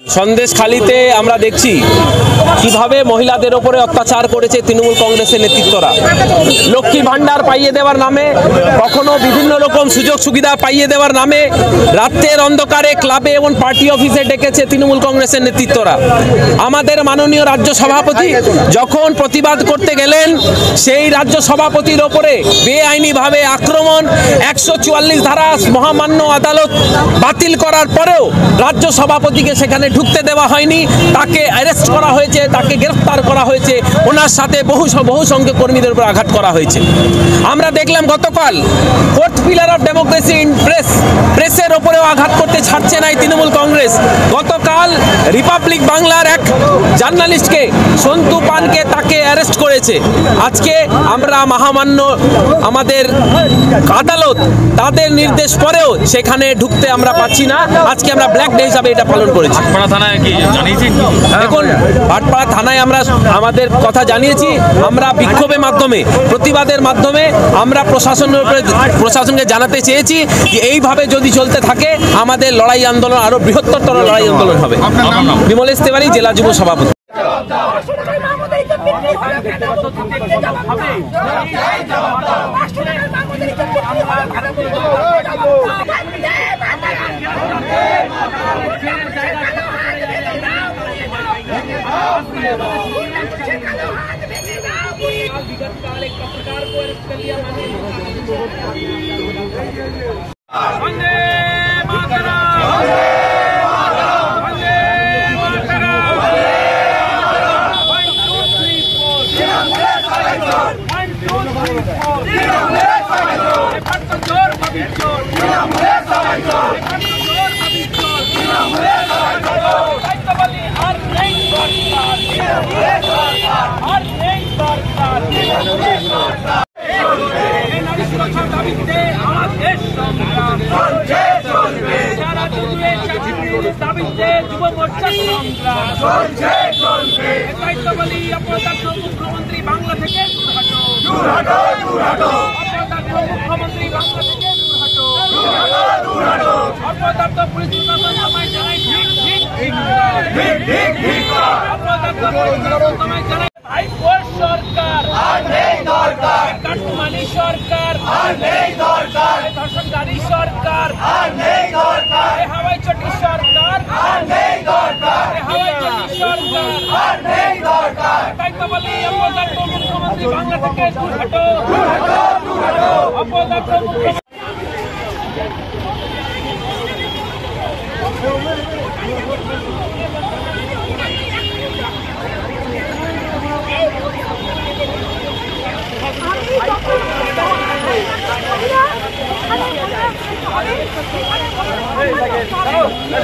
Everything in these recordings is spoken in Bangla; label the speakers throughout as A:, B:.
A: সন্দেশখালীতে আমরা দেখছি কিভাবে মহিলাদের উপরে অত্যাচার করেছে তৃণমূল কংগ্রেসের নেতৃত্বরা। লক্ষ্মী ভান্ডার পাইয়ে দেওয়ার নামে, কখনো বিভিন্ন রকম সুযোগ সুবিধা পাইয়ে দেওয়ার নামে রাতের অন্ধকারে ক্লাবে এবং পার্টি অফিসে ডেকেছে তৃণমূল কংগ্রেসের নেতৃত্বরা। আমাদের মাননীয় রাজ্য সভাপতি যখন প্রতিবাদ করতে গেলেন, সেই রাজ্য সভাপতির ওপরে বেআইনিভাবে আক্রমণ, 144 ধারা মহামান্য আদালত বাতিল করার পরেও রাজ্য সভাপতিকে সেখানে ঢুকতে দেওয়া হয়নি। তাকে অ্যারেস্ট করা হয়েছে, তাকে গ্রেফতার করা হয়েছে, ওনার সাথে বহু সংখ্যক কর্মীদের উপর আঘাত করা হয়েছে। আমরা দেখলাম গতকাল fourth pillar of democracy in প্রেসের ওপরেও আঘাত করতে ছাড়ছে না তৃণমূল কংগ্রেস। গতকাল রিপাবলিক বাংলার এক জার্নালিস্টকে, সন্তু পানকে, তাকে অ্যারেস্ট করেছে। আজকে আমরা মহামান্য আমাদের আদালত তাদের নির্দেশ পরেও সেখানে ঢুকতে আমরা পাচ্ছি না। আজকে আমরা ব্ল্যাক ডে হিসাবে এটা পালন করেছি। দেখুন, ভাটপাড়া থানায় আমরা আমাদের কথা জানিয়েছি। আমরা বিক্ষোভের মাধ্যমে, প্রতিবাদের মাধ্যমে আমরা প্রশাসনকে জানাতে চেয়েছি যে এইভাবে যদি চলতে থাকে আমাদের লড়াই আন্দোলন আরো বৃহত্তর লড়াই আন্দোলন হবে। বিমলেশ তিওয়ারি, জেলা যুব সভাপতি।
B: মুখ্যমন্ত্রী বাংলা থেকে মুখ্যমন্ত্রী বাংলা থেকে অপদার্থ পুলিশ প্রশাসন তোমায় জানাই হাইকোর্ট সরকার কাটমানি সরকার ধর্ষণকারী সরকার হাওয়াই চটি সরকার হাওয়াই চটি সরকার তাই তো বলি অপদার্থ মুখ্যমন্ত্রী বাংলা থেকে দূর হটো অপদার্থ মুখ্যমন্ত্রী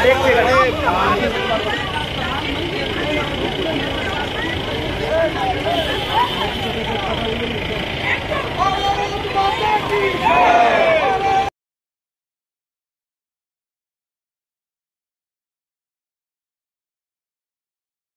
B: দেখতে